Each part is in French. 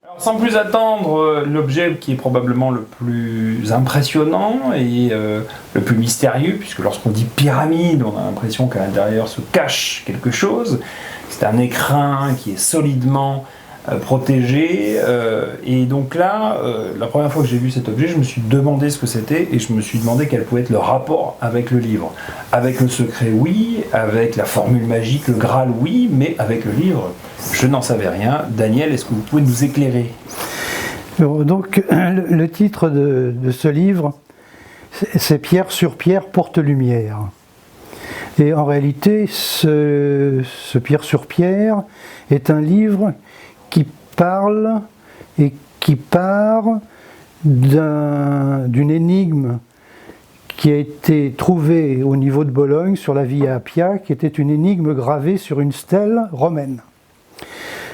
Alors, sans plus attendre, l'objet qui est probablement le plus impressionnant et le plus mystérieux, puisque lorsqu'on dit pyramide, on a l'impression qu'à l'intérieur se cache quelque chose. C'est un écrin qui est solidement protégé. Et donc là, la première fois que j'ai vu cet objet, je me suis demandé ce que c'était et je me suis demandé quel pouvait être le rapport avec le livre. Avec le secret, oui. Avec la formule magique, le Graal, oui. Mais avec le livre, je n'en savais rien. Daniel, est-ce que vous pouvez nous éclairer ? Donc, le titre de ce livre, c'est Pierre sur pierre porte lumière. Et en réalité, ce Pierre sur pierre est un livre qui parle et qui part d'une énigme qui a été trouvée au niveau de Bologne sur la Via Appia, qui était une énigme gravée sur une stèle romaine.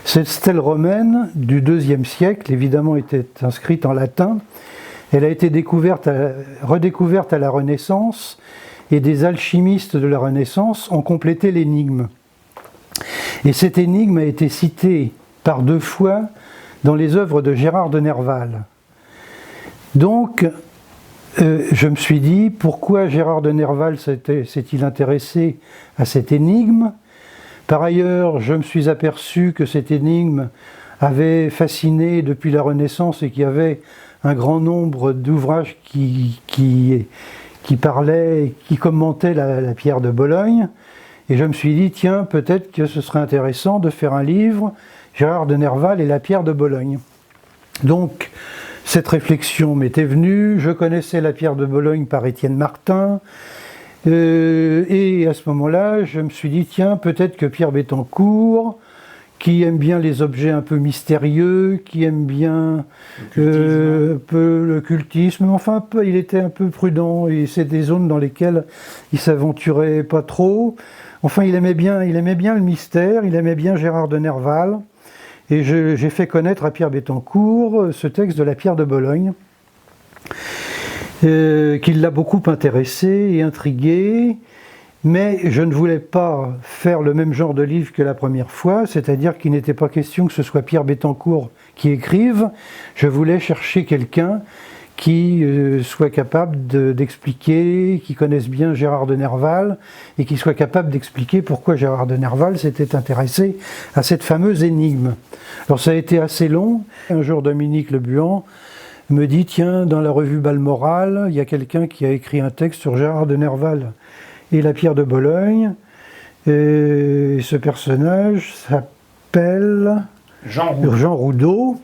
Cette stèle romaine du IIe siècle, évidemment, était inscrite en latin. Elle a été redécouverte à la Renaissance, et des alchimistes de la Renaissance ont complété l'énigme. Et cette énigme a été citée par 2 fois dans les œuvres de Gérard de Nerval. Donc, je me suis dit, pourquoi Gérard de Nerval s'est-il intéressé à cette énigme ? Par ailleurs, je me suis aperçu que cette énigme avait fasciné depuis la Renaissance et qu'il y avait un grand nombre d'ouvrages qui parlaient, qui commentaient la pierre de Bologne. Et je me suis dit, tiens, peut-être que ce serait intéressant de faire un livre, Gérard de Nerval et la pierre de Bologne. Donc, cette réflexion m'était venue, je connaissais la pierre de Bologne par Étienne Martin, et à ce moment-là, je me suis dit, tiens, peut-être que Pierre Bettencourt, qui aime bien les objets un peu mystérieux, qui aime bien le occultisme, enfin, il était un peu prudent, et c'est des zones dans lesquelles il s'aventurait pas trop. Enfin, il aimait bien le mystère, il aimait bien Gérard de Nerval, et j'ai fait connaître à Pierre Bettencourt ce texte de la pierre de Bologne, qui l'a beaucoup intéressé et intrigué, mais je ne voulais pas faire le même genre de livre que la première fois, c'est-à-dire qu'il n'était pas question que ce soit Pierre Bettencourt qui écrive. Je voulais chercher quelqu'un qui soit capable d'expliquer, qui connaisse bien Gérard de Nerval, et qui soit capable d'expliquer pourquoi Gérard de Nerval s'était intéressé à cette fameuse énigme. Alors ça a été assez long. Un jour, Dominique Le Buan me dit, tiens, dans la revue Balmoral, il y a quelqu'un qui a écrit un texte sur Gérard de Nerval et la pierre de Bologne. Et ce personnage s'appelle Jean Roudot.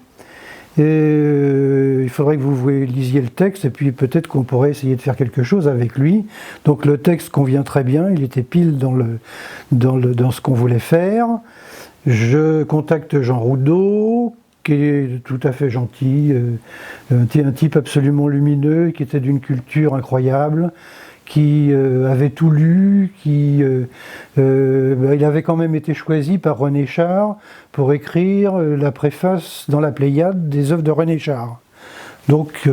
Et il faudrait que vous lisiez le texte et puis peut-être qu'on pourrait essayer de faire quelque chose avec lui. Donc le texte convient très bien, il était pile dans ce qu'on voulait faire. Je contacte Jean Roudot, qui est tout à fait gentil, un type absolument lumineux, qui était d'une culture incroyable, qui avait tout lu, il avait quand même été choisi par René Char pour écrire la préface dans la Pléiade des œuvres de René Char. Donc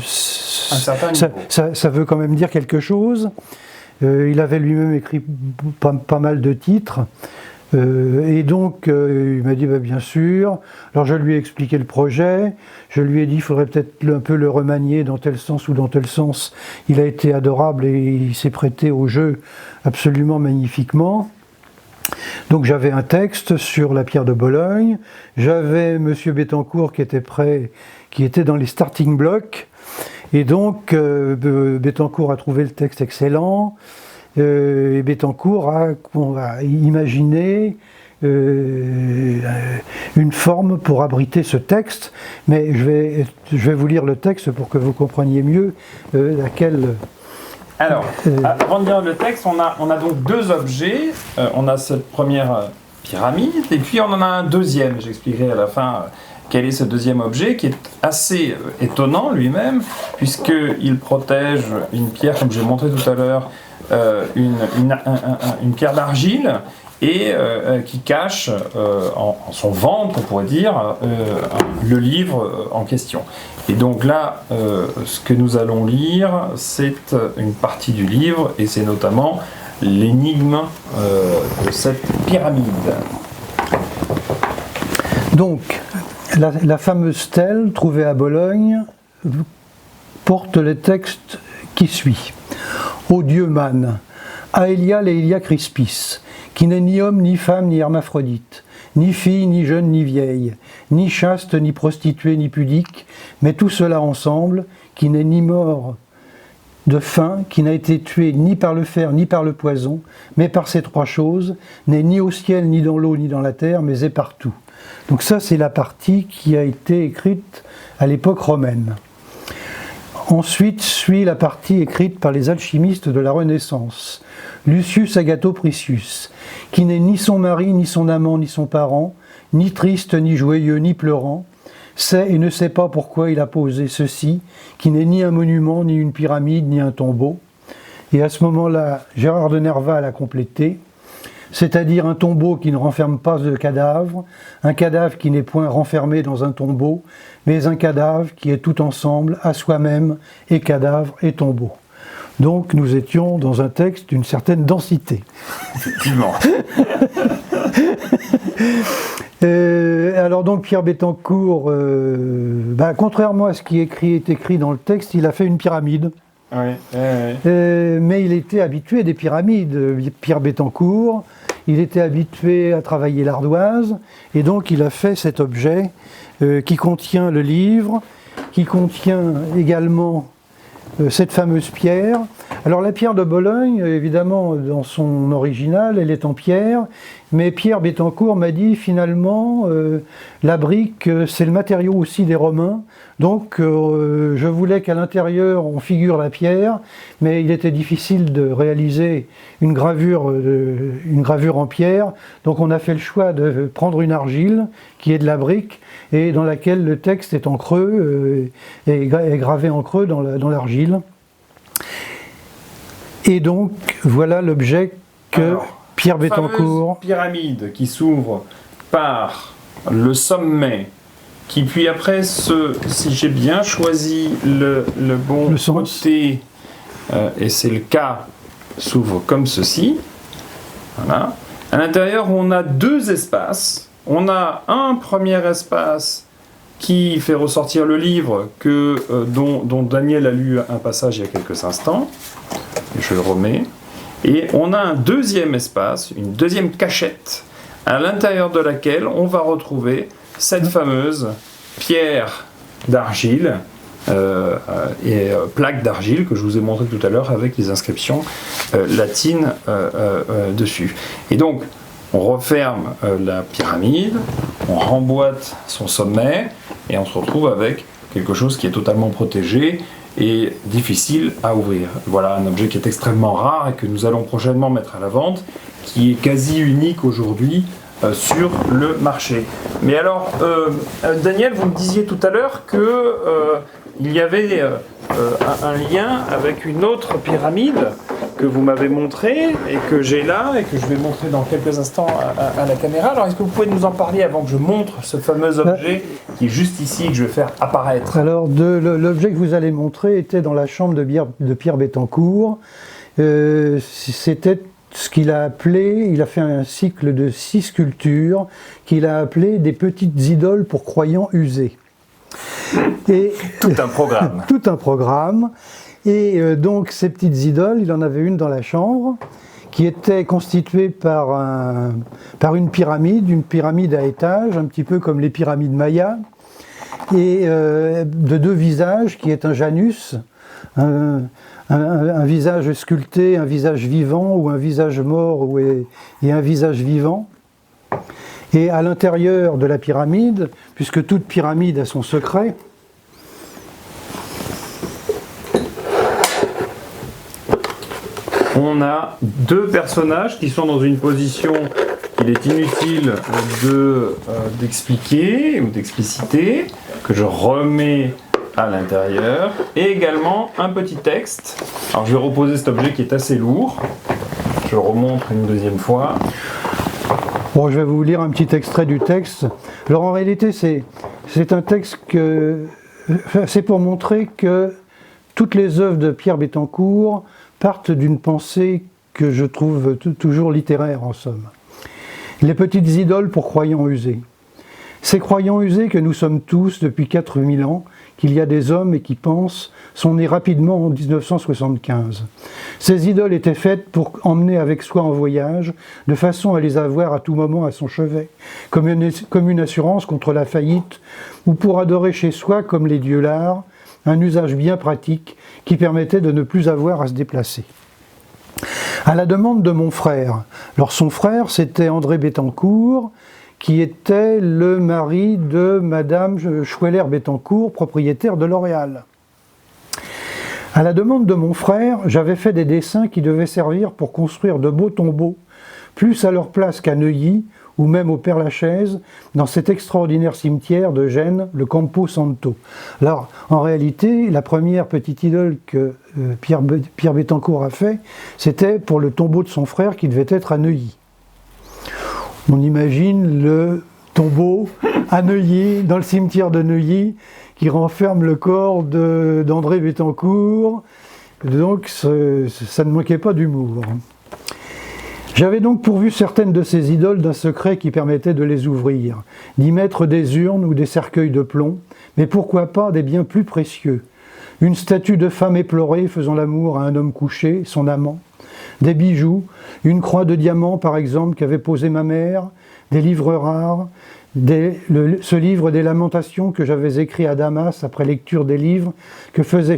ça veut quand même dire quelque chose. Il avait lui-même écrit pas mal de titres. Et donc il m'a dit bien sûr. Alors je lui ai expliqué le projet, je lui ai dit il faudrait peut-être un peu le remanier dans tel sens ou dans tel sens. Il a été adorable et il s'est prêté au jeu absolument magnifiquement. Donc j'avais un texte sur la pierre de Bologne, j'avais Monsieur Bettencourt qui était prêt, qui était dans les starting blocks, et donc Bettencourt a trouvé le texte excellent. Et Bettencourt a imaginé une forme pour abriter ce texte, mais je vais vous lire le texte pour que vous compreniez mieux laquelle... Alors, avant de lire le texte, on a donc 2 objets. On a cette première pyramide, et puis on en a un deuxième. J'expliquerai à la fin quel est ce deuxième objet, qui est assez étonnant lui-même, puisqu'il protège une pierre, comme j'ai montré tout à l'heure, une pierre d'argile, et qui cache en son ventre, on pourrait dire, le livre en question. Et donc là, ce que nous allons lire, c'est une partie du livre, et c'est notamment l'énigme de cette pyramide. Donc, la fameuse stèle trouvée à Bologne porte le texte qui suit. Ô Dieu man, Aelia Lelia Crispis, qui n'est ni homme, ni femme, ni hermaphrodite, ni fille, ni jeune, ni vieille, ni chaste, ni prostituée, ni pudique, mais tout cela ensemble, qui n'est ni mort de faim, qui n'a été tué ni par le fer, ni par le poison, mais par ces trois choses, n'est ni au ciel, ni dans l'eau, ni dans la terre, mais est partout. Donc ça, c'est la partie qui a été écrite à l'époque romaine. Ensuite suit la partie écrite par les alchimistes de la Renaissance, Lucius Agathos Priscus, qui n'est ni son mari, ni son amant, ni son parent, ni triste, ni joyeux, ni pleurant, sait et ne sait pas pourquoi il a posé ceci, qui n'est ni un monument, ni une pyramide, ni un tombeau. Et à ce moment-là, Gérard de Nerval a complété, c'est-à-dire un tombeau qui ne renferme pas de cadavre, un cadavre qui n'est point renfermé dans un tombeau, mais un cadavre qui est tout ensemble, à soi-même, et cadavre et tombeau. Donc nous étions dans un texte d'une certaine densité. Effectivement. Alors donc Pierre Bettencourt, contrairement à ce qui est écrit dans le texte, il a fait une pyramide. Oui. Mais il était habitué des pyramides, Pierre Bettencourt. Il était habitué à travailler l'ardoise, et donc il a fait cet objet qui contient le livre, qui contient également cette fameuse pierre. Alors la pierre de Bologne, évidemment, dans son original, elle est en pierre, mais Pierre Bettencourt m'a dit finalement, la brique, c'est le matériau aussi des Romains, donc je voulais qu'à l'intérieur on figure la pierre, mais il était difficile de réaliser une gravure en pierre, donc on a fait le choix de prendre une argile qui est de la brique et dans laquelle le texte est en creux, est gravé en creux dans l'argile. Et donc, voilà l'objet que Pierre Bettencourt... pyramide qui s'ouvre par le sommet, qui puis après, si j'ai bien choisi le bon côté, et c'est le cas, s'ouvre comme ceci. Voilà. À l'intérieur, on a deux espaces. On a un premier espace qui fait ressortir le livre dont Daniel a lu un passage il y a quelques instants. Je le remets. Et on a un deuxième espace, une deuxième cachette, à l'intérieur de laquelle on va retrouver cette fameuse pierre d'argile et plaque d'argile que je vous ai montré tout à l'heure avec les inscriptions latines dessus. Et donc, on referme la pyramide, on remboîte son sommet et on se retrouve avec quelque chose qui est totalement protégé et difficile à ouvrir. Voilà un objet qui est extrêmement rare et que nous allons prochainement mettre à la vente, qui est quasi unique aujourd'hui sur le marché. Mais alors, Daniel, vous me disiez tout à l'heure que il y avait un lien avec une autre pyramide que vous m'avez montré et que j'ai là et que je vais montrer dans quelques instants à la caméra. Alors, est-ce que vous pouvez nous en parler avant que je montre ce fameux objet qui est juste ici et que je vais faire apparaître? Alors, l'objet que vous allez montrer était dans la chambre de Pierre Bettencourt. C'était ce qu'il a appelé, il a fait un cycle de 6 sculptures qu'il a appelé des petites idoles pour croyants usés. Et, tout un programme. Tout un programme. Et donc ces petites idoles, il en avait une dans la chambre, qui était constituée par une pyramide à étages, un petit peu comme les pyramides mayas, et de 2 visages, qui est un Janus, un visage sculpté, un visage vivant, ou un visage mort, et un visage vivant. Et à l'intérieur de la pyramide, puisque toute pyramide a son secret, on a 2 personnages qui sont dans une position qu'il est inutile d'expliquer ou d'expliciter, que je remets à l'intérieur, et également un petit texte. Alors je vais reposer cet objet qui est assez lourd, je remontre une deuxième fois. Bon, je vais vous lire un petit extrait du texte. Alors en réalité, c'est un texte c'est pour montrer que toutes les œuvres de Pierre Bettencourt partent d'une pensée que je trouve toujours littéraire en somme. Les petites idoles pour croyants usés. Ces croyants usés que nous sommes tous depuis 4000 ans, qu'il y a des hommes et qui pensent, sont nés rapidement en 1975. Ces idoles étaient faites pour emmener avec soi en voyage, de façon à les avoir à tout moment à son chevet, comme une assurance contre la faillite, ou pour adorer chez soi comme les dieux l'art, un usage bien pratique qui permettait de ne plus avoir à se déplacer. À la demande de mon frère, alors son frère c'était André Bettencourt, qui était le mari de Madame Schweller-Bettencourt, propriétaire de L'Oréal. À la demande de mon frère, j'avais fait des dessins qui devaient servir pour construire de beaux tombeaux, plus à leur place qu'à Neuilly, ou même au Père-Lachaise, dans cet extraordinaire cimetière de Gênes, le Campo Santo. Alors, en réalité, la première petite idole que Pierre Bettencourt a fait, c'était pour le tombeau de son frère qui devait être à Neuilly. On imagine le tombeau à Neuilly, dans le cimetière de Neuilly, qui renferme le corps d'André Bettencourt. Donc ça ne manquait pas d'humour. J'avais donc pourvu certaines de ces idoles d'un secret qui permettait de les ouvrir, d'y mettre des urnes ou des cercueils de plomb, mais pourquoi pas des biens plus précieux. Une statue de femme éplorée faisant l'amour à un homme couché, son amant, des bijoux, une croix de diamant par exemple qu'avait posée ma mère, des livres rares, ce livre des Lamentations que j'avais écrit à Damas après lecture des livres que faisait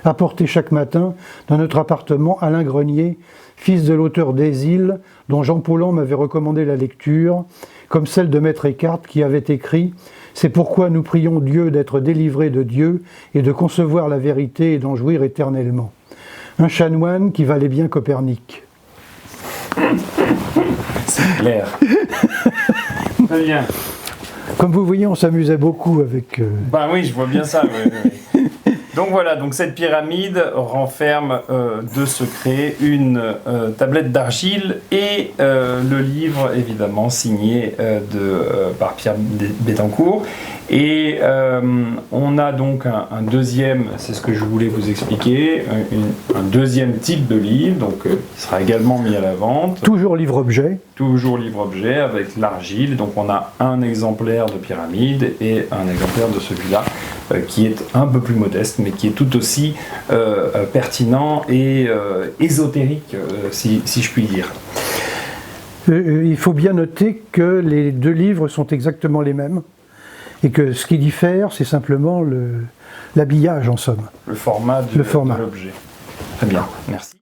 apporter chaque matin dans notre appartement Alain Grenier, fils de l'auteur des Îles, dont Jean Paulhan m'avait recommandé la lecture, comme celle de Maître Eckhart qui avait écrit « C'est pourquoi nous prions Dieu d'être délivrés de Dieu et de concevoir la vérité et d'en jouir éternellement. » Un chanoine qui valait bien Copernic. C'est clair. Très bien. Comme vous voyez, on s'amusait beaucoup avec... Ben oui, je vois bien ça. Oui. Donc voilà, donc cette pyramide renferme deux secrets, une tablette d'argile et le livre évidemment signé par Pierre Bettencourt. Et on a donc un deuxième, c'est ce que je voulais vous expliquer, un deuxième type de livre, donc qui sera également mis à la vente. Toujours livre-objet. Toujours livre-objet avec l'argile. Donc on a un exemplaire de pyramide et un exemplaire de celui-là qui est un peu plus modeste, mais qui est tout aussi pertinent et ésotérique, si je puis dire. Il faut bien noter que les deux livres sont exactement les mêmes. Et que ce qui diffère, c'est simplement l'habillage en somme. Le format de l'objet. Très bien, merci.